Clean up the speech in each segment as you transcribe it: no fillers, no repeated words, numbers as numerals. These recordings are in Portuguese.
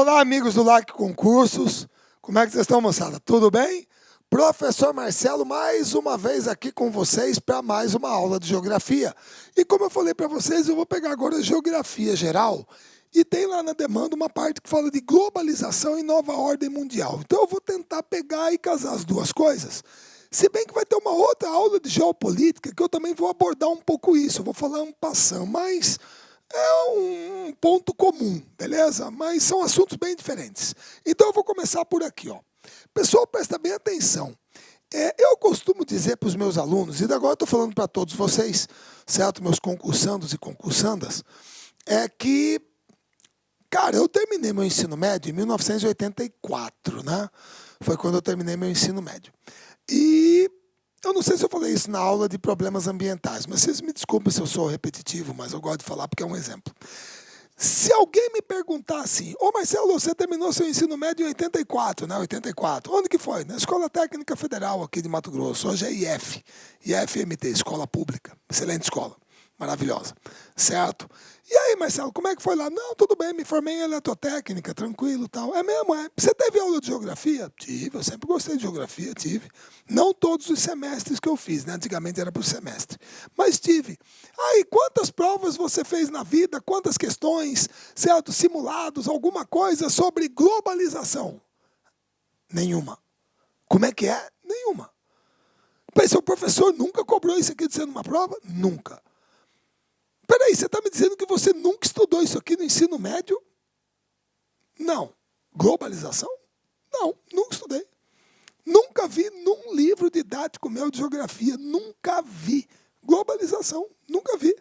Olá, amigos do LAC Concursos. Como é que vocês estão, moçada? Tudo bem? Professor Marcelo, mais uma vez aqui com vocês para mais uma aula de geografia. E como eu falei para vocês, eu vou pegar agora a geografia geral e tem lá na demanda uma parte que fala de globalização e nova ordem mundial. Então eu vou tentar pegar e casar as duas coisas. Se bem que vai ter uma outra aula de geopolítica que eu também vou abordar um pouco isso. Eu vou falar um passão, mas é um ponto comum, beleza? Mas são assuntos bem diferentes. Então eu vou começar por aqui, ó. Pessoal, presta bem atenção. Eu costumo dizer para os meus alunos, e agora eu estou falando para todos vocês, certo? Meus concursandos e concursandas, que, cara, eu terminei meu ensino médio em 1984, né? Foi quando eu terminei meu ensino médio. E eu não sei se eu falei isso na aula de problemas ambientais, mas vocês me desculpem se eu sou repetitivo, mas eu gosto de falar porque é um exemplo. Se alguém me perguntar assim, ô Marcelo, você terminou seu ensino médio em 84, né? 84. Onde que foi? Na Escola Técnica Federal aqui de Mato Grosso. Hoje é IFMT, Escola Pública. Excelente escola. Maravilhosa. Certo? E aí, Marcelo, como é que foi lá? Não, tudo bem, me formei em eletrotécnica, tranquilo e tal. É mesmo, é. Você teve aula de geografia? Tive, eu sempre gostei de geografia, tive. Não todos os semestres que eu fiz, né? Antigamente era por semestre. Mas tive. Aí, quantas provas você fez na vida? Quantas questões, certo? Simulados, alguma coisa sobre globalização? Nenhuma. Como é que é? Nenhuma. Mas seu professor nunca cobrou isso aqui de ser numa prova? Nunca. Peraí, você está me dizendo que você nunca estudou isso aqui no ensino médio? Não. Globalização? Não, nunca estudei. Nunca vi num livro didático meu de geografia. Nunca vi. Globalização, nunca vi.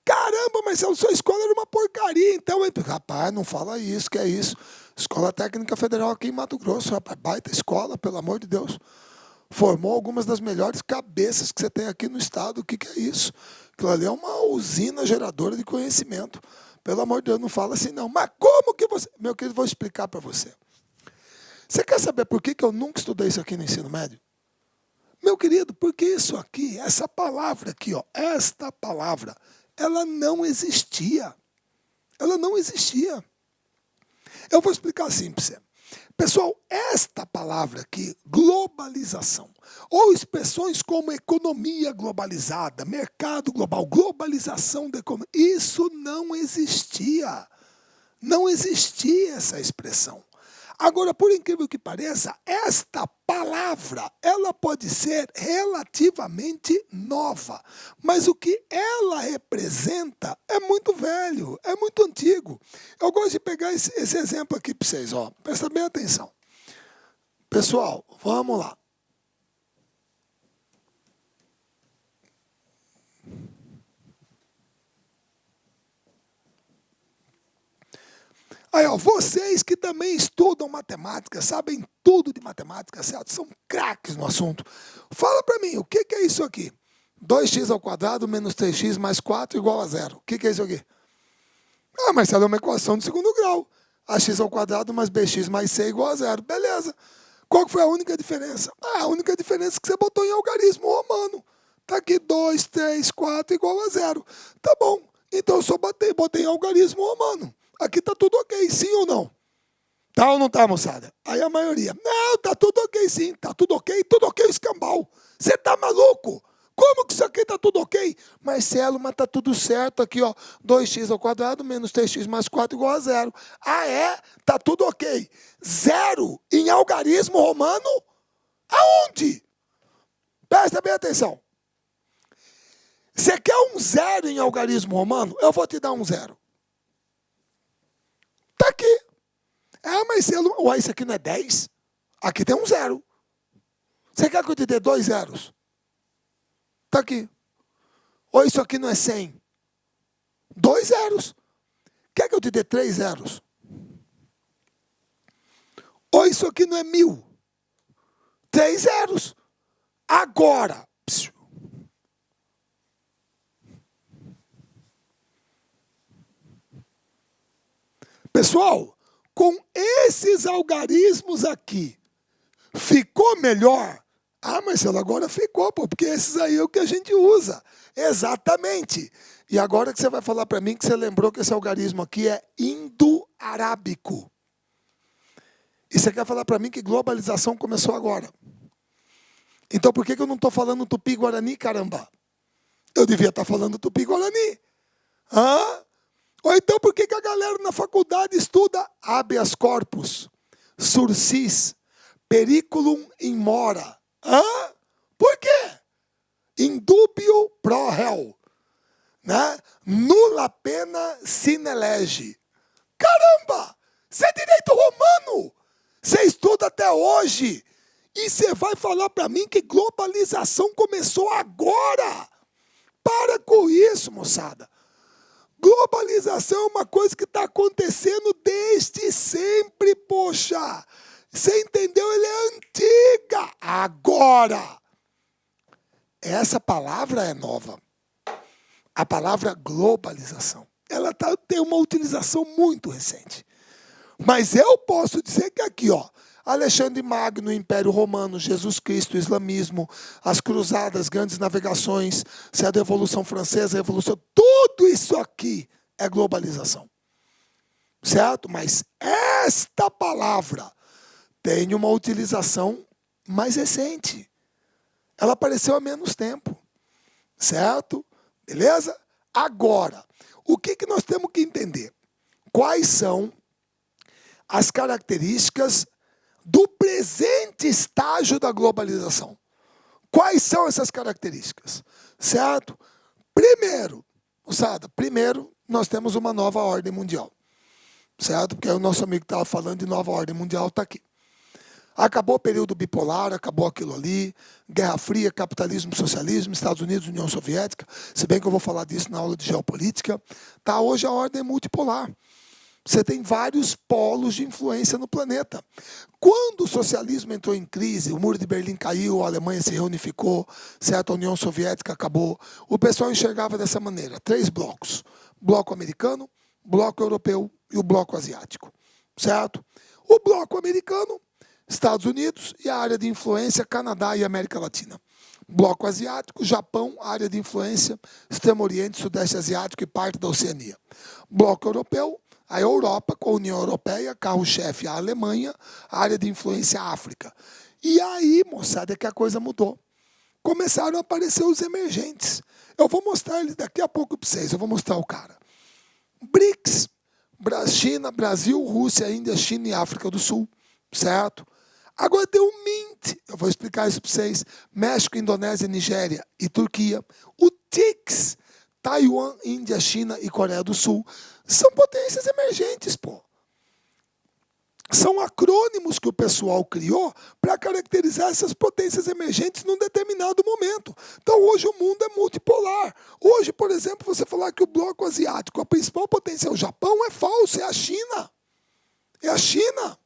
Caramba, mas a sua escola era uma porcaria, então. Rapaz, não fala isso, que é isso. Escola Técnica Federal aqui em Mato Grosso, rapaz, baita escola, pelo amor de Deus. Formou algumas das melhores cabeças que você tem aqui no estado. O que é isso? Aquilo ali é uma usina geradora de conhecimento. Pelo amor de Deus, não fala assim não. Mas como que você... Meu querido, vou explicar para você. Você quer saber por que eu nunca estudei isso aqui no ensino médio? Meu querido, porque isso aqui, essa palavra aqui, ó, esta palavra, ela não existia. Ela não existia. Eu vou explicar assim para você. Pessoal, esta palavra aqui, globalização, ou expressões como economia globalizada, mercado global, globalização da economia, isso não existia. Não existia essa expressão. Agora, por incrível que pareça, esta palavra, ela pode ser relativamente nova, mas o que ela representa é muito velho, é muito antigo. Eu gosto de pegar esse exemplo aqui para vocês, ó. Presta bem atenção. Pessoal, vamos lá. Aí, ó, vocês que também estudam matemática, sabem tudo de matemática, certo? São craques no assunto. Fala para mim, o que é isso aqui? 2x² menos 3x mais 4 igual a 0. O que é isso aqui? Ah, Marcelo, é uma equação de segundo grau. Ax² mais bx mais c igual a 0. Beleza. Qual foi a única diferença? A única diferença é que você botou em algarismo romano. Tá aqui 2, 3, 4 igual a 0. Tá bom. Então eu só botei em algarismo romano. Aqui tá tudo ok, sim ou não? Tá ou não tá, moçada? Aí a maioria. Não, tá tudo ok, sim. Tá tudo ok, escambau. Você tá maluco? Como que isso aqui tá tudo ok? Marcelo, mas tá tudo certo aqui, ó. 2x² menos 3x mais 4 igual a 0. Ah, é? Tá tudo ok. 0 em algarismo romano? Aonde? Presta bem atenção. Você quer um 0 em algarismo romano? Eu vou te dar um 0. Tá aqui. Ah, Marcelo, ué, isso aqui não é 10? Aqui tem um 0. Você quer que eu te dê 2 zeros? Tá aqui. Ou isso aqui não é 100? 2 zeros. Quer que eu te dê 3 zeros? Ou isso aqui não é 1000? 3 zeros. Agora. Pessoal, com esses algarismos aqui, ficou melhor? Ah, Marcelo, agora ficou, pô, porque esses aí é o que a gente usa. Exatamente. E agora que você vai falar para mim que você lembrou que esse algarismo aqui é indo-arábico. E você quer falar para mim que globalização começou agora? Então por que eu não estou falando Tupi-Guarani, caramba? Eu devia estar falando Tupi-Guarani. Hã? Ou então por que a galera na faculdade estuda habeas corpus, sursis, periculum in mora? Hã? Por quê? Indubio pro réu. Né? Nulla pena sine lege. Caramba! Isso é direito romano! Você estuda até hoje. E você vai falar para mim que globalização começou agora. Para com isso, moçada. Globalização é uma coisa que está acontecendo desde sempre, poxa. Você entendeu? Ele é antiga. Agora. Essa palavra é nova. A palavra globalização. Ela tem uma utilização muito recente. Mas eu posso dizer que aqui, ó, Alexandre Magno, Império Romano, Jesus Cristo, Islamismo, as cruzadas, grandes navegações, se é a Revolução Francesa, a Revolução, tudo isso aqui é globalização. Certo? Mas esta palavra tem uma utilização mais recente. Ela apareceu há menos tempo. Certo? Beleza? Agora, o que nós temos que entender? Quais são as características do presente estágio da globalização? Quais são essas características? Certo? Primeiro, moçada, nós temos uma nova ordem mundial. Certo? Porque o nosso amigo estava falando de nova ordem mundial, está aqui. Acabou o período bipolar, acabou aquilo ali, Guerra Fria, capitalismo, socialismo, Estados Unidos, União Soviética, se bem que eu vou falar disso na aula de geopolítica. Tá, hoje a ordem é multipolar. Você tem vários polos de influência no planeta. Quando o socialismo entrou em crise, o muro de Berlim caiu, a Alemanha se reunificou, certo? A União Soviética acabou, o pessoal enxergava dessa maneira, 3 blocos. Bloco americano, bloco europeu e o bloco asiático. Certo? O bloco americano, Estados Unidos e a área de influência, Canadá e América Latina. Bloco asiático, Japão, área de influência, Extremo Oriente, Sudeste Asiático e parte da Oceania. Bloco europeu, a Europa, com a União Europeia, carro-chefe a Alemanha, a área de influência a África. E aí, moçada, é que a coisa mudou. Começaram a aparecer os emergentes. Eu vou mostrar eles daqui a pouco para vocês, eu vou mostrar o cara. BRICS, China, Brasil, Rússia, Índia, China e África do Sul, certo? Agora tem o MINT, eu vou explicar isso para vocês. México, Indonésia, Nigéria e Turquia. O TICS, Taiwan, Índia, China e Coreia do Sul. São potências emergentes, pô. São acrônimos que o pessoal criou para caracterizar essas potências emergentes num determinado momento. Então, hoje o mundo é multipolar. Hoje, por exemplo, você falar que o bloco asiático, a principal potência é o Japão, é falso, é a China. É a China.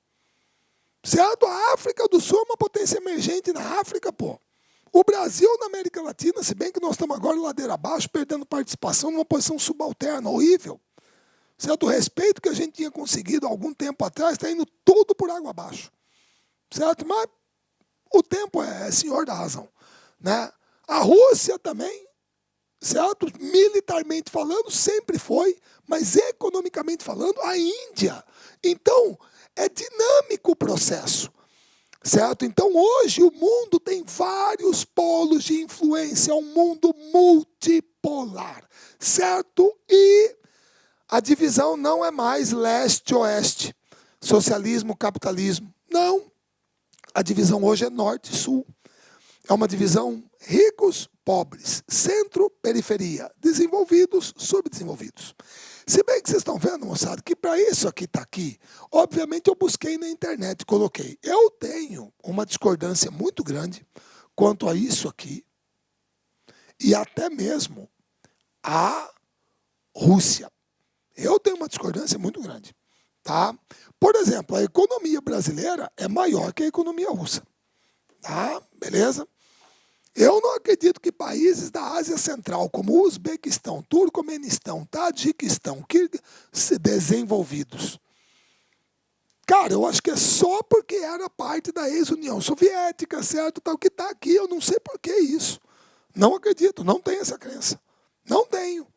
Certo? A África do Sul é uma potência emergente na África, pô. O Brasil na América Latina, se bem que nós estamos agora ladeira abaixo, perdendo participação numa posição subalterna, horrível. Certo? O respeito que a gente tinha conseguido há algum tempo atrás está indo tudo por água abaixo. Certo? Mas o tempo é senhor da razão. Né? A Rússia também, certo? Militarmente falando, sempre foi, mas economicamente falando, a Índia. Então, é dinâmico o processo, certo? Então, hoje, o mundo tem vários polos de influência, é um mundo multipolar, certo? E a divisão não é mais leste-oeste, socialismo, capitalismo. Não, a divisão hoje é norte e sul. É uma divisão ricos, pobres, centro, periferia, desenvolvidos, subdesenvolvidos. Se bem que vocês estão vendo, moçada, que para isso aqui está aqui, obviamente eu busquei na internet, coloquei. Eu tenho uma discordância muito grande quanto a isso aqui e até mesmo a Rússia. Eu tenho uma discordância muito grande. Tá? Por exemplo, a economia brasileira é maior que a economia russa. Tá? Beleza? Eu não acredito que países da Ásia Central, como Uzbequistão, Turcomenistão, Tadiquistão, desenvolvidos. Cara, eu acho que é só porque era parte da ex-União Soviética, certo? Tal que está aqui, eu não sei por que isso. Não acredito, não tenho essa crença. Não tenho.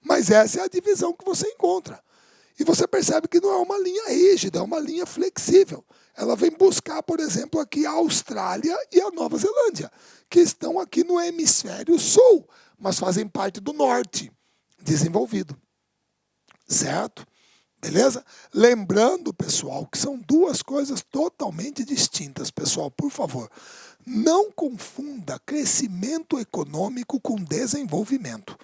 Mas essa é a divisão que você encontra. E você percebe que não é uma linha rígida, é uma linha flexível. ela vem buscar, por exemplo, aqui a Austrália e a Nova Zelândia, que estão aqui no hemisfério sul, mas fazem parte do norte, desenvolvido. Certo? Beleza? Lembrando, pessoal, que são duas coisas totalmente distintas, pessoal, por favor. Não confunda crescimento econômico com desenvolvimento.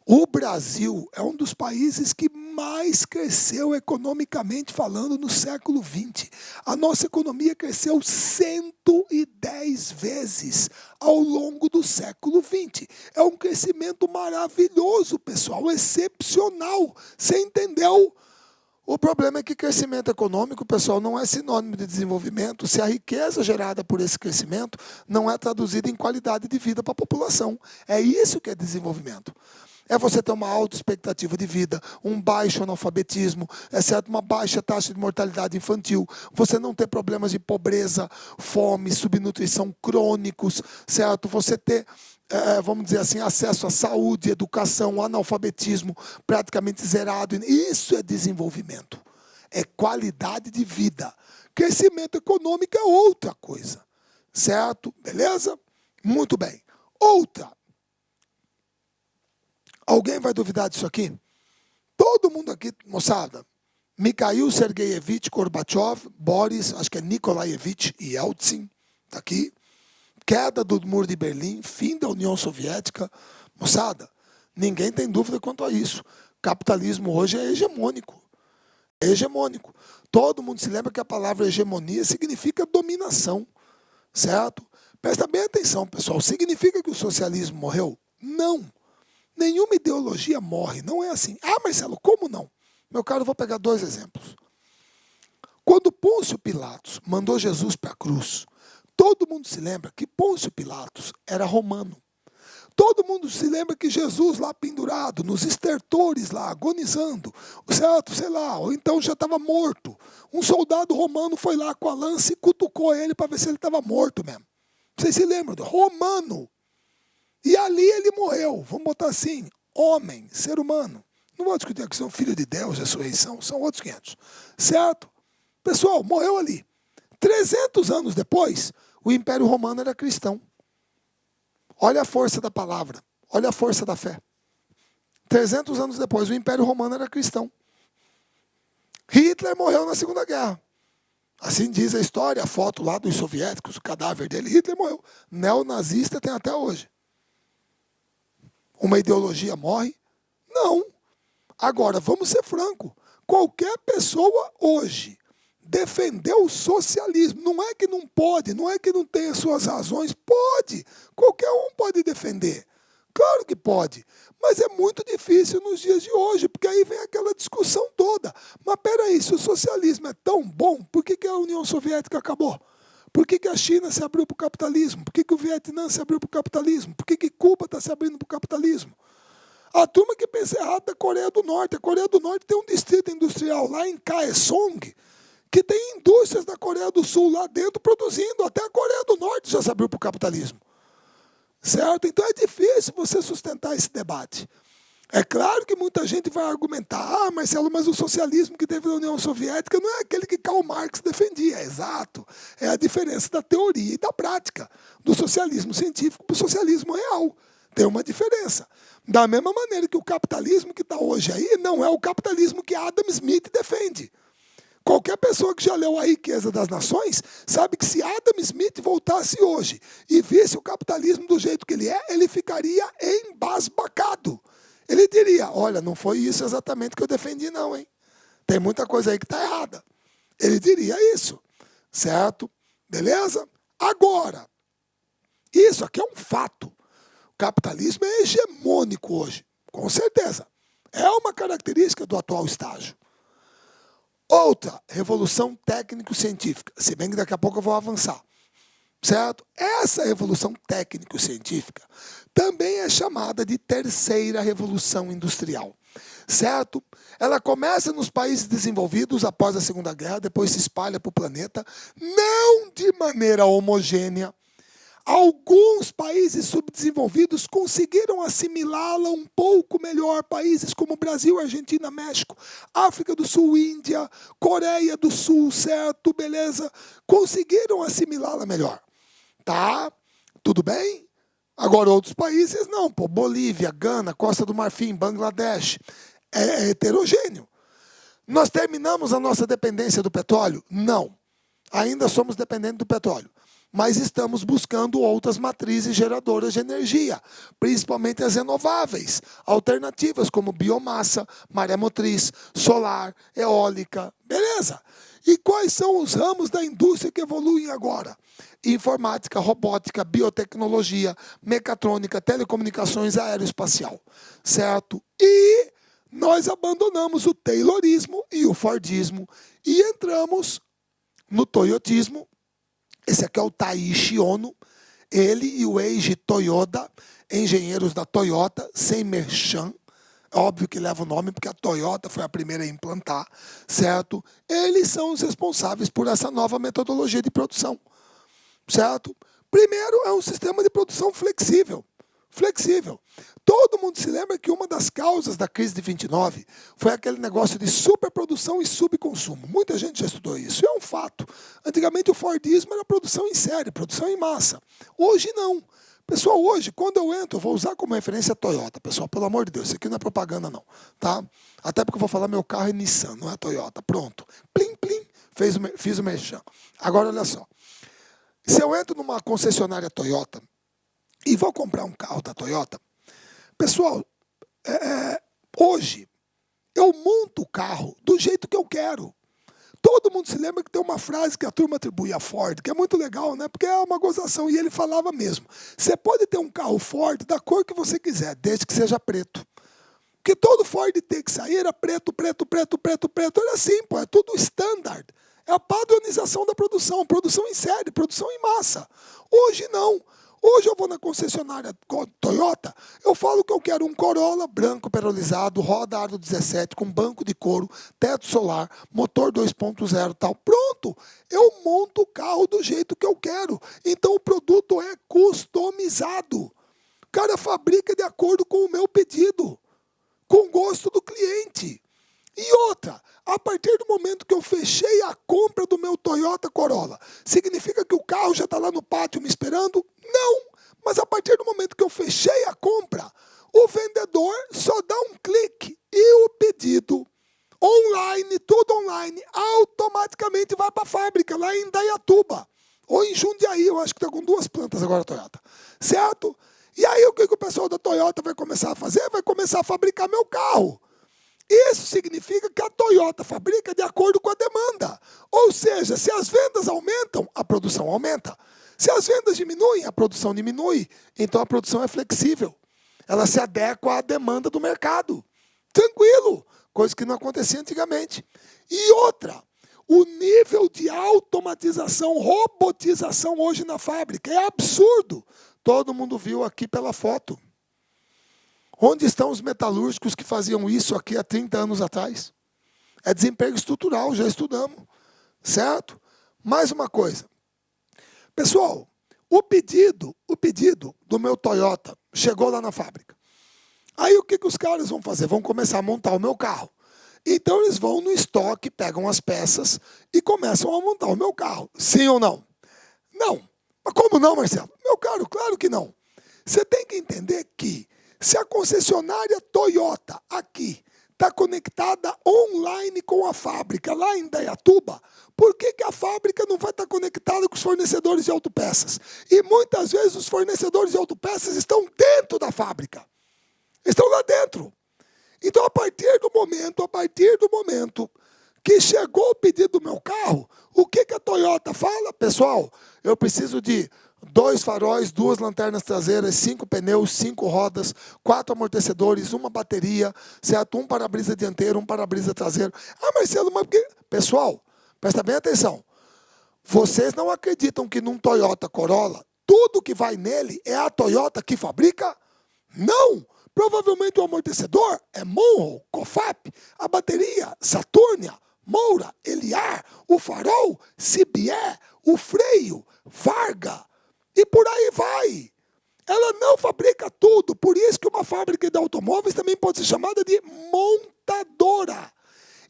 O Brasil é um dos países que mais cresceu economicamente falando no século XX. A nossa economia cresceu 110 vezes ao longo do século XX. É um crescimento maravilhoso, pessoal, excepcional. Você entendeu? O problema é que crescimento econômico, pessoal, não é sinônimo de desenvolvimento se a riqueza gerada por esse crescimento não é traduzida em qualidade de vida para a população. É isso que é desenvolvimento. É você ter uma alta expectativa de vida, um baixo analfabetismo, certo? Uma baixa taxa de mortalidade infantil, você não ter problemas de pobreza, fome, subnutrição crônicos, certo? Você ter, vamos dizer assim, acesso à saúde, educação, analfabetismo praticamente zerado. Isso é desenvolvimento, é qualidade de vida. Crescimento econômico é outra coisa, certo? Beleza? Muito bem. Outra. Alguém vai duvidar disso aqui? Todo mundo aqui, moçada, Mikhail Sergeyevich Gorbachev, Boris, acho que é Nikolaevich Yeltsin, tá aqui. Queda do Muro de Berlim, fim da União Soviética. Moçada, ninguém tem dúvida quanto a isso. Capitalismo hoje é hegemônico. É hegemônico. Todo mundo se lembra que a palavra hegemonia significa dominação, certo? Presta bem atenção, pessoal. Significa que o socialismo morreu? Não. Nenhuma ideologia morre, não é assim. Ah, Marcelo, como não? Meu caro, eu vou pegar dois exemplos. Quando Pôncio Pilatos mandou Jesus para a cruz, todo mundo se lembra que Pôncio Pilatos era romano. Todo mundo se lembra que Jesus lá pendurado, nos estertores lá, agonizando, certo? Sei lá, ou então já estava morto. Um soldado romano foi lá com a lança e cutucou ele para ver se ele estava morto mesmo. Vocês se lembram? Romano. E ali ele morreu, vamos botar assim, homem, ser humano. Não vou discutir aqui se é um filho de Deus, ressurreição, são outros 500. Certo? Pessoal, morreu ali. 300 anos depois, o Império Romano era cristão. Olha a força da palavra, olha a força da fé. 300 anos depois, o Império Romano era cristão. Hitler morreu na Segunda Guerra. Assim diz a história, a foto lá dos soviéticos, o cadáver dele, Hitler morreu. Neonazista tem até hoje. Uma ideologia morre? Não. Agora, vamos ser francos. Qualquer pessoa hoje defendeu o socialismo. Não é que não pode, não é que não tem as suas razões. Pode. Qualquer um pode defender. Claro que pode. Mas é muito difícil nos dias de hoje, porque aí vem aquela discussão toda. Mas peraí, se o socialismo é tão bom, por que a União Soviética acabou? Por que a China se abriu para o capitalismo? Por que o Vietnã se abriu para o capitalismo? Por que Cuba está se abrindo para o capitalismo? A turma que pensa errado da Coreia do Norte. A Coreia do Norte tem um distrito industrial lá em Kaesong, que tem indústrias da Coreia do Sul lá dentro produzindo. Até a Coreia do Norte já se abriu para o capitalismo. Certo? Então é difícil você sustentar esse debate. É claro que muita gente vai argumentar, ah, Marcelo, mas o socialismo que teve na União Soviética não é aquele que Karl Marx defendia. Exato. É a diferença da teoria e da prática, do socialismo científico para o socialismo real. Tem uma diferença. Da mesma maneira que o capitalismo que está hoje aí não é o capitalismo que Adam Smith defende. Qualquer pessoa que já leu A Riqueza das Nações sabe que se Adam Smith voltasse hoje e visse o capitalismo do jeito que ele é, ele ficaria embasbacado. Ele diria, olha, não foi isso exatamente que eu defendi não, hein? Tem muita coisa aí que está errada. Ele diria isso, certo? Beleza? Agora, isso aqui é um fato. O capitalismo é hegemônico hoje, com certeza. É uma característica do atual estágio. Outra, revolução técnico-científica, se bem que daqui a pouco eu vou avançar. Certo? Essa revolução técnico-científica também é chamada de terceira revolução industrial. Certo? Ela começa nos países desenvolvidos após a Segunda Guerra, depois se espalha para o planeta, não de maneira homogênea. Alguns países subdesenvolvidos conseguiram assimilá-la um pouco melhor. Países como Brasil, Argentina, México, África do Sul, Índia, Coreia do Sul, certo? Beleza? Conseguiram assimilá-la melhor. Tá? Tudo bem? Agora, outros países não. Pô, Bolívia, Gana, Costa do Marfim, Bangladesh. É heterogêneo. Nós terminamos a nossa dependência do petróleo? Não. Ainda somos dependentes do petróleo. Mas estamos buscando outras matrizes geradoras de energia, principalmente as renováveis, alternativas como biomassa, maré motriz, solar, eólica, beleza? E quais são os ramos da indústria que evoluem agora? Informática, robótica, biotecnologia, mecatrônica, telecomunicações, aeroespacial, certo? E nós abandonamos o taylorismo e o fordismo e entramos no toyotismo. Esse aqui é o Taiichi Ono, ele e o Eiji Toyoda, engenheiros da Toyota, sem merchan. Óbvio que leva o nome porque a Toyota foi a primeira a implantar, certo? Eles são os responsáveis por essa nova metodologia de produção, certo? Primeiro, é um sistema de produção flexível. Flexível. Todo mundo se lembra que uma das causas da crise de 29 foi aquele negócio de superprodução e subconsumo. Muita gente já estudou isso. É um fato. Antigamente o Fordismo era produção em série, produção em massa. Hoje não. Pessoal, hoje, quando eu entro, eu vou usar como referência a Toyota. Pessoal, pelo amor de Deus, isso aqui não é propaganda não. Tá? Até porque eu vou falar meu carro é Nissan, não é Toyota. Pronto. Plim, plim. Fiz o merchan. Agora, olha só. Se eu entro numa concessionária Toyota e vou comprar um carro da Toyota, pessoal, hoje eu monto o carro do jeito que eu quero. Todo mundo se lembra que tem uma frase que a turma atribui a Ford, que é muito legal, né? Porque é uma gozação, e ele falava mesmo. Você pode ter um carro Ford da cor que você quiser, desde que seja preto. Porque todo Ford T que sair era preto, preto, preto, preto, preto. Era assim, pô, é tudo standard. É a padronização da produção, produção em série, produção em massa. Hoje não. Hoje eu vou na concessionária Toyota, eu falo que eu quero um Corolla branco perolizado, roda aro 17, com banco de couro, teto solar, motor 2.0 tal. Pronto, eu monto o carro do jeito que eu quero. Então o produto é customizado. O cara fabrica de acordo com o meu pedido, com o gosto do cliente. E outra, a partir do momento que eu fechei a compra do meu Toyota Corolla, significa que o carro já está lá no pátio me esperando? Não! Mas a partir do momento que eu fechei a compra, o vendedor só dá um clique e o pedido online, tudo online, automaticamente vai para a fábrica, lá em Indaiatuba. Ou em Jundiaí, eu acho que está com 2 plantas agora a Toyota. Certo? E aí o que o pessoal da Toyota vai começar a fazer? Vai começar a fabricar meu carro. Isso significa que a Toyota fabrica de acordo com a demanda. Ou seja, se as vendas aumentam, a produção aumenta. Se as vendas diminuem, a produção diminui. Então a produção é flexível. Ela se adequa à demanda do mercado. Tranquilo. Coisa que não acontecia antigamente. E outra, o nível de automatização, robotização hoje na fábrica é absurdo. Todo mundo viu aqui pela foto. Onde estão os metalúrgicos que faziam isso aqui há 30 anos atrás? É desemprego estrutural, já estudamos. Certo? Mais uma coisa. Pessoal, o pedido do meu Toyota chegou lá na fábrica. Aí o que os caras vão fazer? Vão começar a montar o meu carro. Então eles vão no estoque, pegam as peças e começam a montar o meu carro. Sim ou não? Não. Mas como não, Marcelo? Meu caro, claro que não. Você tem que entender que se a concessionária Toyota aqui está conectada online com a fábrica lá em Indaiatuba, por que a fábrica não vai estar conectada com os fornecedores de autopeças? E muitas vezes os fornecedores de autopeças estão dentro da fábrica. Estão lá dentro. Então, a partir do momento que chegou o pedido do meu carro, o que a Toyota fala? Pessoal, eu preciso de 2 faróis, 2 lanternas traseiras, 5 pneus, 5 rodas, 4 amortecedores, 1 bateria, certo? 1 para-brisa dianteiro, 1 para-brisa traseiro. Ah, Marcelo, mas porque... Pessoal, presta bem atenção. Vocês não acreditam que num Toyota Corolla, tudo que vai nele é a Toyota que fabrica? Não! Provavelmente o amortecedor é Monroe, Cofap, a bateria, Saturnia, Moura, Eliar, o farol, Cibié, o freio, Varga, e por aí vai. Ela não fabrica tudo, por isso que uma fábrica de automóveis também pode ser chamada de montadora.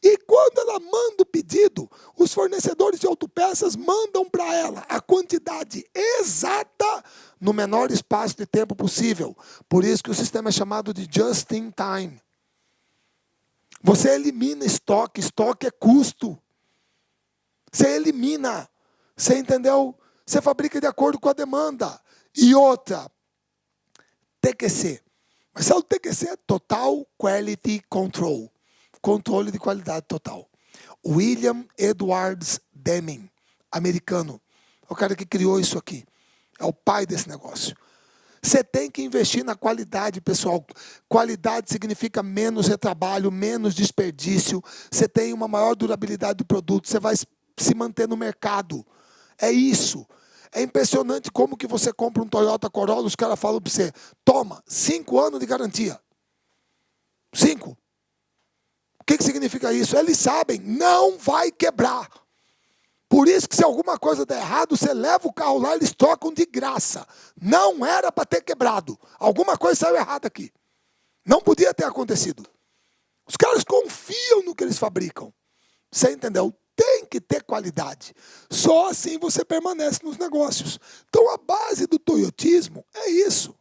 E quando ela manda o pedido, os fornecedores de autopeças mandam para ela a quantidade exata no menor espaço de tempo possível. Por isso que o sistema é chamado de just in time. Você elimina estoque, estoque é custo. Você elimina, você entendeu? Você fabrica de acordo com a demanda. E outra, TQC. Marcelo, TQC é Total Quality Control. Controle de qualidade total. William Edwards Deming, americano. É o cara que criou isso aqui. É o pai desse negócio. Você tem que investir na qualidade, pessoal. Qualidade significa menos retrabalho, menos desperdício. Você tem uma maior durabilidade do produto. Você vai se manter no mercado. É isso. É impressionante como que você compra um Toyota Corolla, os caras falam para você, toma, 5 anos de garantia. 5. O que significa isso? Eles sabem, não vai quebrar. Por isso que se alguma coisa der errado, você leva o carro lá, eles trocam de graça. Não era para ter quebrado. Alguma coisa saiu errada aqui. Não podia ter acontecido. Os caras confiam no que eles fabricam. Você entendeu? Tem que ter qualidade. Só assim você permanece nos negócios. Então a base do toyotismo é isso.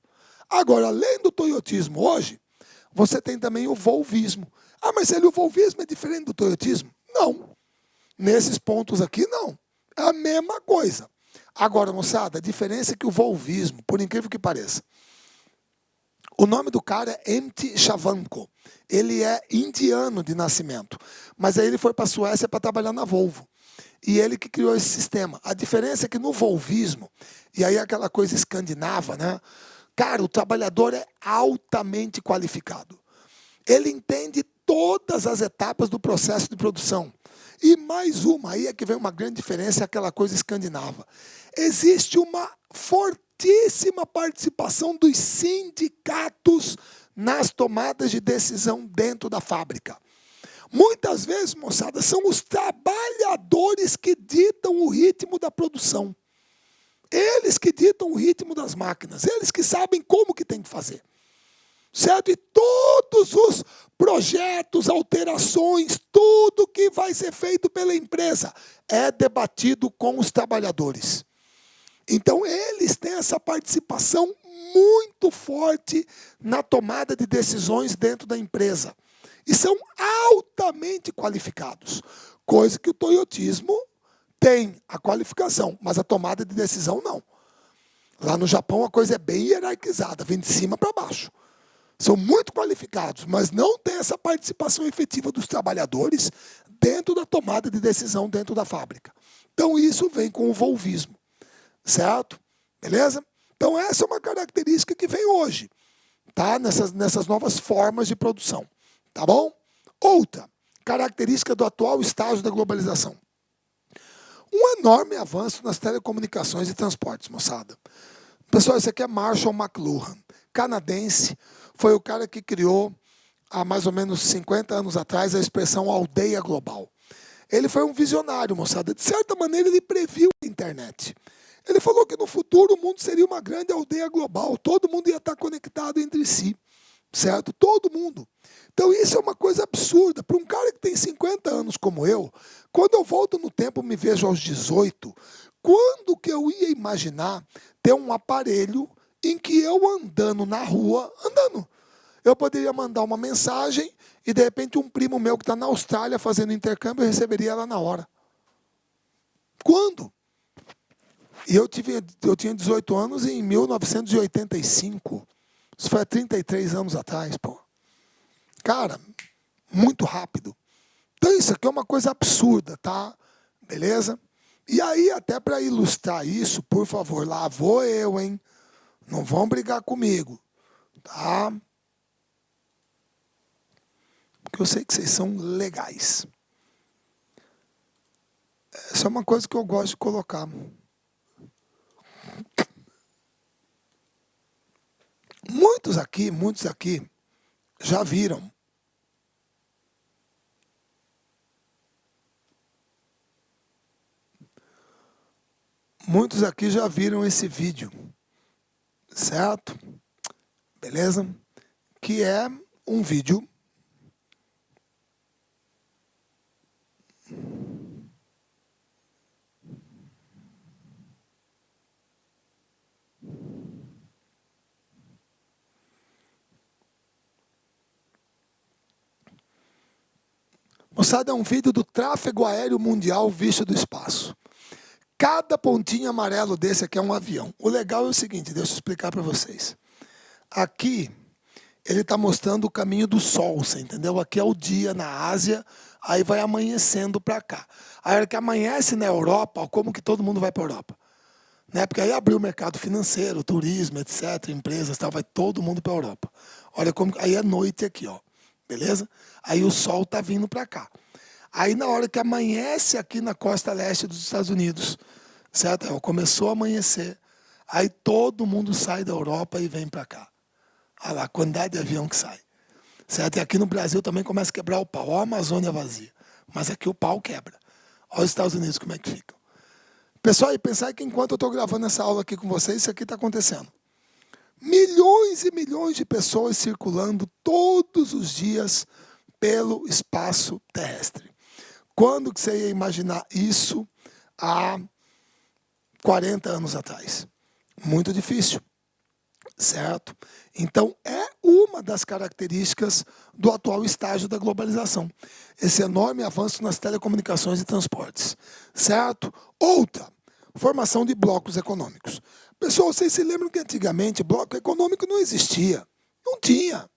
Agora, além do toyotismo hoje, você tem também o volvismo. Ah, Marcelo, o volvismo é diferente do toyotismo? Não. Nesses pontos aqui, não. É a mesma coisa. Agora, moçada, a diferença é que o volvismo, por incrível que pareça, o nome do cara é M.T. Shavankar. Ele é indiano de nascimento. Mas aí ele foi para a Suécia para trabalhar na Volvo. E ele que criou esse sistema. A diferença é que no volvismo, e aí aquela coisa escandinava, né? Cara, o trabalhador é altamente qualificado. Ele entende todas as etapas do processo de produção. E mais uma, aí é que vem uma grande diferença, é aquela coisa escandinava. Existe uma fortíssima participação dos sindicatos nas tomadas de decisão dentro da fábrica. Muitas vezes, moçada, são os trabalhadores que ditam o ritmo da produção. Eles que ditam o ritmo das máquinas, eles que sabem como que tem que fazer. Certo? E todos os projetos, alterações, tudo que vai ser feito pela empresa é debatido com os trabalhadores. Então, eles têm essa participação muito forte na tomada de decisões dentro da empresa. E são altamente qualificados, coisa que o toyotismo tem a qualificação, mas a tomada de decisão não. Lá no Japão a coisa é bem hierarquizada, vem de cima para baixo. São muito qualificados, mas não tem essa participação efetiva dos trabalhadores dentro da tomada de decisão dentro da fábrica. Então isso vem com o volvismo, certo? Beleza? Então essa é uma característica que vem hoje, tá? Nessas novas formas de produção, tá bom? Outra característica do atual estágio da globalização. Um enorme avanço nas telecomunicações e transportes, moçada. Pessoal, esse aqui é Marshall McLuhan, canadense, foi o cara que criou, há mais ou menos 50 anos atrás, a expressão aldeia global. Ele foi um visionário, moçada. De certa maneira, ele previu a internet. Ele falou que no futuro o mundo seria uma grande aldeia global, todo mundo ia estar conectado entre si, certo? Todo mundo. Então isso é uma coisa absurda. Para um cara que tem 50 anos como eu, quando eu volto no tempo, me vejo aos 18, quando que eu ia imaginar ter um aparelho em que eu andando na rua, eu poderia mandar uma mensagem e de repente um primo meu que está na Austrália fazendo intercâmbio, eu receberia ela na hora. Quando? E eu tinha 18 anos em 1985. Isso foi há 33 anos atrás, pô. Cara, muito rápido. Então isso aqui é uma coisa absurda, tá? Beleza? E aí, até para ilustrar isso, por favor, lá vou eu, hein? Não vão brigar comigo, tá? Porque eu sei que vocês são legais. Essa é uma coisa que eu gosto de colocar. Muitos aqui já viram. Muitos aqui já viram esse vídeo. certo? Beleza? Que é um vídeo moçada, é um vídeo do tráfego aéreo mundial visto do espaço. Cada pontinho amarelo desse aqui é um avião. O legal é o seguinte, deixa eu explicar para vocês. Aqui, ele está mostrando o caminho do sol, você entendeu? Aqui é o dia na Ásia, aí vai amanhecendo para cá. A hora que amanhece na Europa, como que todo mundo vai para a Europa? Né? Porque aí abriu o mercado financeiro, turismo, etc., empresas, tal, vai todo mundo para a Europa. Olha como, aí é noite aqui, ó, beleza? Aí o sol está vindo para cá. Aí na hora que amanhece aqui na costa leste dos Estados Unidos, certo? Começou a amanhecer, aí todo mundo sai da Europa e vem para cá. Olha lá, a quantidade de avião que sai. Certo? E aqui no Brasil também começa a quebrar o pau. Olha a Amazônia vazia. Mas aqui o pau quebra. Olha os Estados Unidos como é que ficam. Pessoal, e pensar que enquanto eu estou gravando essa aula aqui com vocês, isso aqui está acontecendo. Milhões e milhões de pessoas circulando todos os dias pelo espaço terrestre. Quando que você ia imaginar isso há 40 anos atrás? Muito difícil, certo? Então, é uma das características do atual estágio da globalização. Esse enorme avanço nas telecomunicações e transportes, certo? Outra, formação de blocos econômicos. Pessoal, vocês se lembram que antigamente bloco econômico não existia? Não tinha.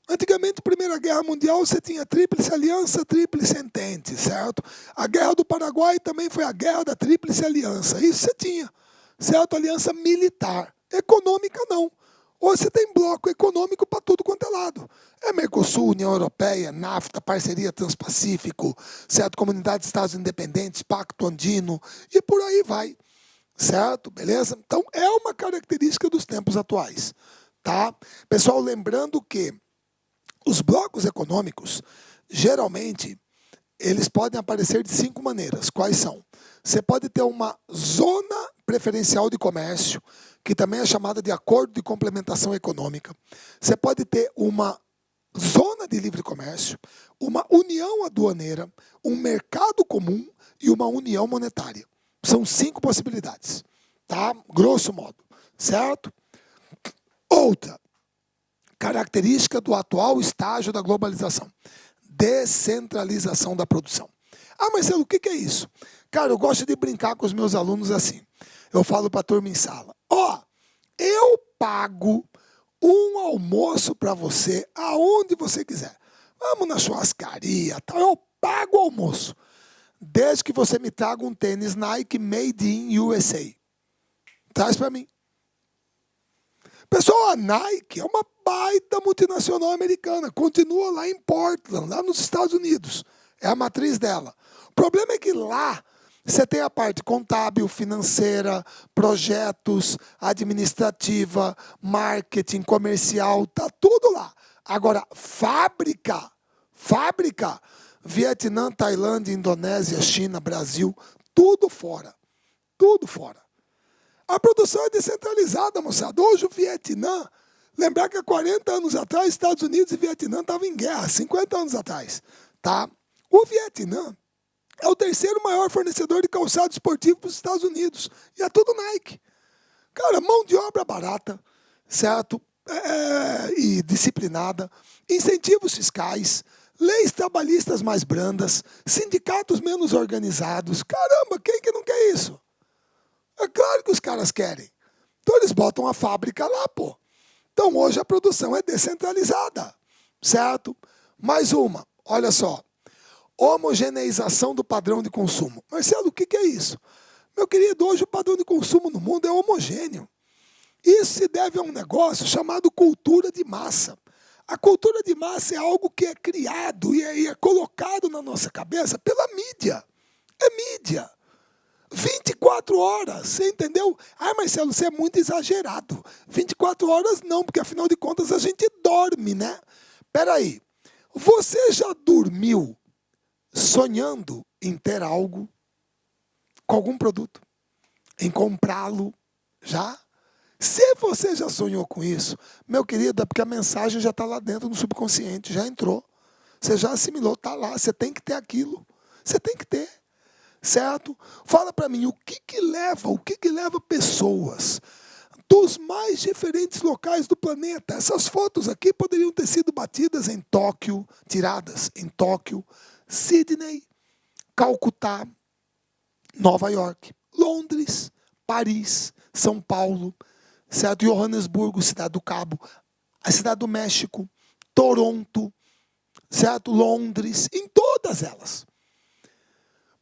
Antigamente, Primeira Guerra Mundial, você tinha Tríplice Aliança, Tríplice Entente, certo? A Guerra do Paraguai também foi a Guerra da Tríplice Aliança. Isso você tinha, certo? Aliança militar. Econômica, não. Hoje você tem bloco econômico para tudo quanto é lado. É Mercosul, União Europeia, NAFTA, Parceria Transpacífico, certo? Comunidade de Estados Independentes, Pacto Andino, e por aí vai, certo? Beleza? Então, é uma característica dos tempos atuais, tá? Pessoal, lembrando que os blocos econômicos, geralmente, eles podem aparecer de 5 maneiras. Quais são? Você pode ter uma zona preferencial de comércio, que também é chamada de acordo de complementação econômica. Você pode ter uma zona de livre comércio, uma união aduaneira, um mercado comum e uma união monetária. São 5 possibilidades, tá? Grosso modo, certo? Outra característica do atual estágio da globalização: descentralização da produção. Ah, Marcelo, o que é isso? Cara, eu gosto de brincar com os meus alunos assim. Eu falo para a turma em sala: ó, eu pago um almoço para você aonde você quiser. Vamos na churrascaria, tal, eu pago o almoço, desde que você me traga um tênis Nike Made in USA. Traz para mim. Pessoal, a Nike é uma baita multinacional americana, continua lá em Portland, lá nos Estados Unidos. É a matriz dela. O problema é que lá você tem a parte contábil, financeira, projetos, administrativa, marketing, comercial, tá tudo lá. Agora, fábrica, Vietnã, Tailândia, Indonésia, China, Brasil, tudo fora. Tudo fora. A produção é descentralizada, moçada. Hoje o Vietnã, lembrar que há 40 anos atrás, Estados Unidos e Vietnã estavam em guerra, 50 anos atrás. Tá? O Vietnã é o terceiro maior fornecedor de calçado esportivo para os Estados Unidos. E é tudo Nike. Cara, mão de obra barata, certo? E disciplinada, incentivos fiscais, leis trabalhistas mais brandas, sindicatos menos organizados. Caramba, quem que não quer isso? É claro que os caras querem. Então eles botam a fábrica lá, pô. Então hoje a produção é descentralizada, certo? Mais uma, olha só. Homogeneização do padrão de consumo. Marcelo, o que é isso? Meu querido, hoje o padrão de consumo no mundo é homogêneo. Isso se deve a um negócio chamado cultura de massa. A cultura de massa é algo que é criado e é colocado na nossa cabeça pela mídia. É mídia. 24 horas, você entendeu? Ah, Marcelo, você é muito exagerado. 24 horas não, porque afinal de contas a gente dorme, né? Peraí, você já dormiu sonhando em ter algo com algum produto? Em comprá-lo? Já? Se você já sonhou com isso, meu querido, é porque a mensagem já está lá dentro no subconsciente, já entrou. Você já assimilou, está lá, você tem que ter aquilo. Você tem que ter, certo? Fala para mim, o que que leva pessoas dos mais diferentes locais do planeta? Essas fotos aqui poderiam ter sido batidas em Tóquio, tiradas em Tóquio, Sydney, Calcutá, Nova York, Londres, Paris, São Paulo, certo? Johannesburgo, Cidade do Cabo, a Cidade do México, Toronto, certo? Londres, em todas elas.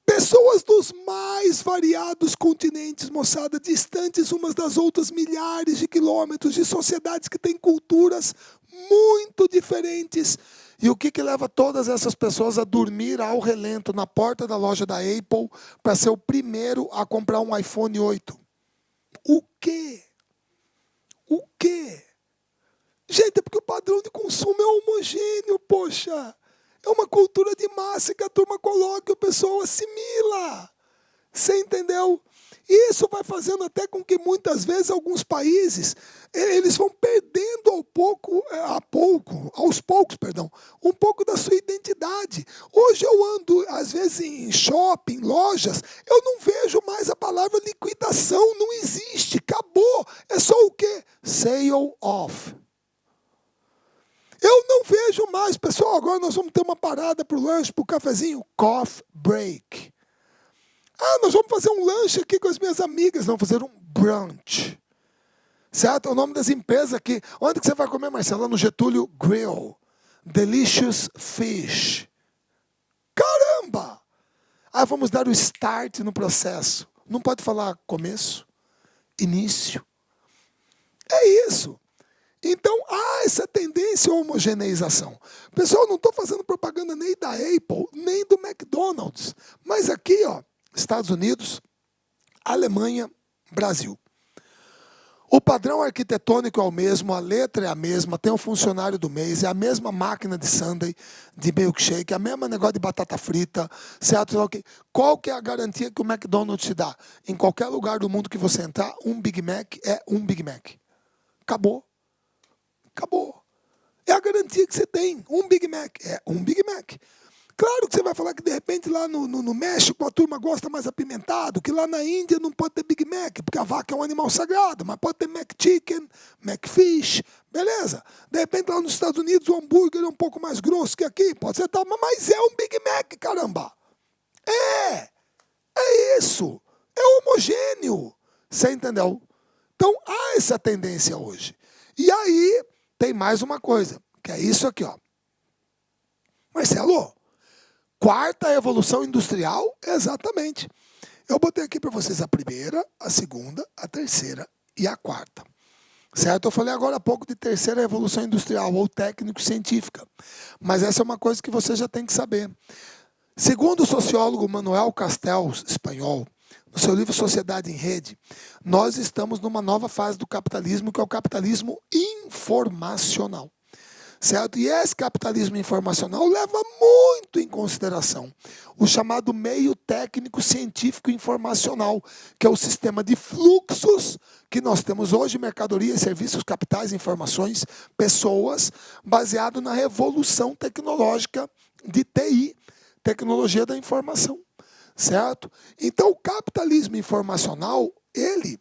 Pessoas dos mais variados continentes, moçada, distantes umas das outras, milhares de quilômetros, de sociedades que têm culturas muito diferentes. E o que leva todas essas pessoas a dormir ao relento na porta da loja da Apple para ser o primeiro a comprar um iPhone 8? O quê? O quê? Gente, é porque o padrão de consumo é homogêneo, poxa. É uma cultura de massa que a turma coloca e o pessoal assimila. Você entendeu? Isso vai fazendo até com que muitas vezes alguns países eles vão perdendo aos poucos, um pouco da sua identidade. Hoje eu ando, às vezes, em shopping, lojas, eu não vejo mais a palavra liquidação, não existe, acabou. É só o quê? Sale off. Eu não vejo mais, pessoal, agora nós vamos ter uma parada para o lanche, para o cafezinho, coffee break. Ah, nós vamos fazer um lanche aqui com as minhas amigas, vamos fazer um brunch. Certo? É o nome das empresas aqui. Onde que você vai comer, Marcelo? No Getúlio Grill. Delicious Fish. Caramba! Ah, vamos dar o start no processo. Não pode falar começo, início. É isso. Então, há essa tendência à homogeneização. Pessoal, não estou fazendo propaganda nem da Apple, nem do McDonald's. Mas aqui, ó, Estados Unidos, Alemanha, Brasil. O padrão arquitetônico é o mesmo, a letra é a mesma, tem o funcionário do mês, é a mesma máquina de sundae, de milkshake, é a mesma negócio de batata frita, certo? Qual que é a garantia que o McDonald's te dá? Em qualquer lugar do mundo que você entrar, um Big Mac é um Big Mac. Acabou. Acabou. É a garantia que você tem. Um Big Mac é um Big Mac. Claro que você vai falar que de repente lá no México a turma gosta mais apimentado, que lá na Índia não pode ter Big Mac, porque a vaca é um animal sagrado, mas pode ter McChicken, McFish, beleza. De repente lá nos Estados Unidos o hambúrguer é um pouco mais grosso que aqui, pode ser tal, mas é um Big Mac, caramba. É isso. É homogêneo. Você entendeu? Então há essa tendência hoje. E aí tem mais uma coisa, que é isso aqui, ó. Marcelo, quarta evolução industrial? Exatamente. Eu botei aqui para vocês a primeira, a segunda, a terceira e a quarta. Certo? Eu falei agora há pouco de terceira evolução industrial ou técnico-científica. Mas essa é uma coisa que você já tem que saber. Segundo o sociólogo Manuel Castells, espanhol, no seu livro Sociedade em Rede, nós estamos numa nova fase do capitalismo, que é o capitalismo informacional. Certo? E esse capitalismo informacional leva muito em consideração o chamado meio técnico científico informacional, que é o sistema de fluxos que nós temos hoje, mercadorias, serviços, capitais, informações, pessoas, baseado na revolução tecnológica de TI, tecnologia da informação. Certo? Então, o capitalismo informacional, ele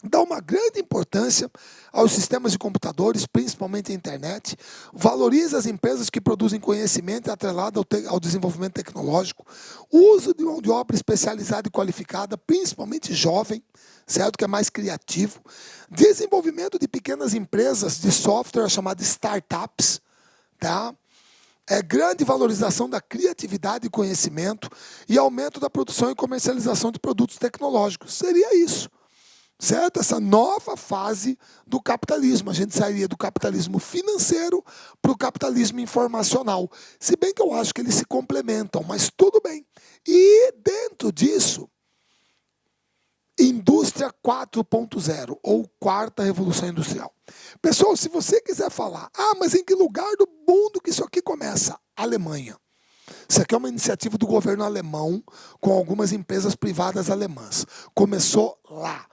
dá uma grande importância aos sistemas de computadores, principalmente a internet, valoriza as empresas que produzem conhecimento atrelado ao desenvolvimento tecnológico, uso de mão de obra especializada e qualificada, principalmente jovem, certo? Que é mais criativo, desenvolvimento de pequenas empresas de software chamadas startups, tá? Grande valorização da criatividade e conhecimento e aumento da produção e comercialização de produtos tecnológicos. Seria isso. Certo? Essa nova fase do capitalismo. A gente sairia do capitalismo financeiro para o capitalismo informacional. Se bem que eu acho que eles se complementam, mas tudo bem. E dentro disso, indústria 4.0, ou quarta revolução industrial. Pessoal, se você quiser falar, mas em que lugar do mundo que isso aqui começa? Alemanha. Isso aqui é uma iniciativa do governo alemão com algumas empresas privadas alemãs. Começou lá.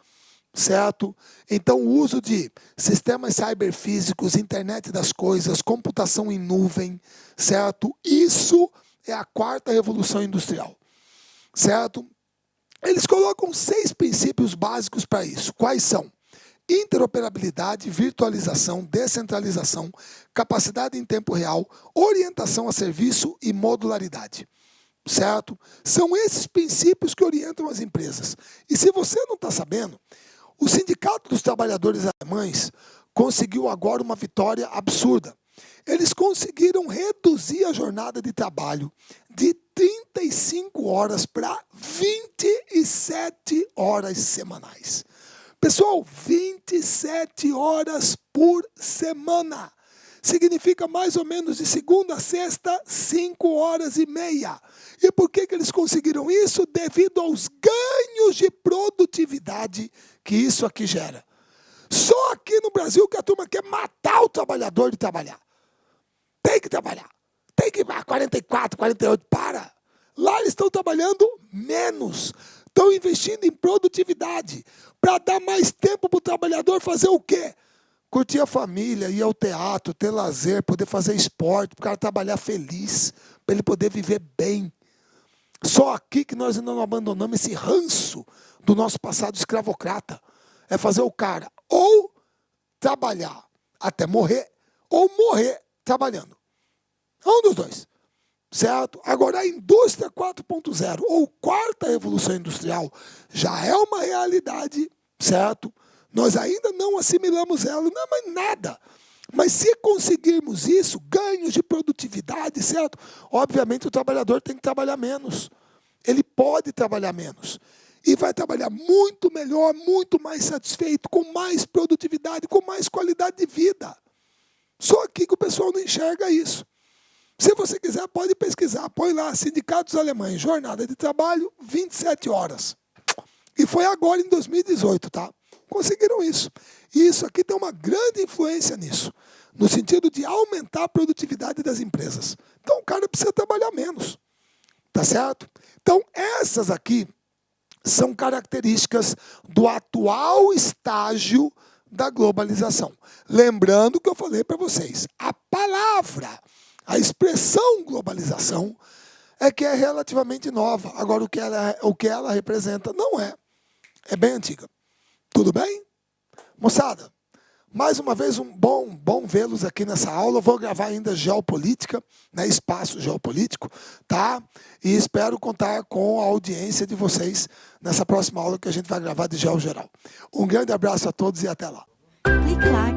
certo? Então, o uso de sistemas cyberfísicos, internet das coisas, computação em nuvem, certo? Isso é a quarta revolução industrial, certo? Eles colocam 6 princípios básicos para isso. Quais são? Interoperabilidade, virtualização, descentralização, capacidade em tempo real, orientação a serviço e modularidade. Certo? São esses princípios que orientam as empresas. E se você não está sabendo, o Sindicato dos Trabalhadores Alemães conseguiu agora uma vitória absurda. Eles conseguiram reduzir a jornada de trabalho de 35 horas para 27 horas semanais. Pessoal, 27 horas por semana. Significa mais ou menos de segunda a sexta, 5 horas e meia. E por que eles conseguiram isso? Devido aos ganhos de produtividade que isso aqui gera. Só aqui no Brasil que a turma quer matar o trabalhador de trabalhar. Tem que trabalhar. Tem que ir para 44, 48, para. Lá eles estão trabalhando menos. Estão investindo em produtividade. Para dar mais tempo para o trabalhador fazer o quê? Curtir a família, ir ao teatro, ter lazer, poder fazer esporte, para o cara trabalhar feliz, para ele poder viver bem. Só aqui que nós ainda não abandonamos esse ranço do nosso passado escravocrata. É fazer o cara ou trabalhar até morrer, ou morrer trabalhando. É um dos dois. Certo? Agora, a indústria 4.0, ou quarta revolução industrial, já é uma realidade, certo? Nós ainda não assimilamos ela, não é mais nada. Mas se conseguirmos isso, ganhos de produtividade, certo? Obviamente o trabalhador tem que trabalhar menos. Ele pode trabalhar menos. E vai trabalhar muito melhor, muito mais satisfeito, com mais produtividade, com mais qualidade de vida. Só aqui que o pessoal não enxerga isso. Se você quiser, pode pesquisar. Põe lá, sindicatos alemães, jornada de trabalho, 27 horas. E foi agora em 2018, tá? Conseguiram isso. E isso aqui tem uma grande influência nisso, no sentido de aumentar a produtividade das empresas. Então o cara precisa trabalhar menos, tá certo? Então essas aqui são características do atual estágio da globalização. Lembrando que eu falei para vocês, a palavra, a expressão globalização é que é relativamente nova. Agora o que ela representa não é. É bem antiga. Tudo bem? Moçada, mais uma vez bom vê-los aqui nessa aula. Eu vou gravar ainda geopolítica, né, espaço geopolítico, tá? E espero contar com a audiência de vocês nessa próxima aula que a gente vai gravar de Geo Geral. Um grande abraço a todos e até lá. Clique lá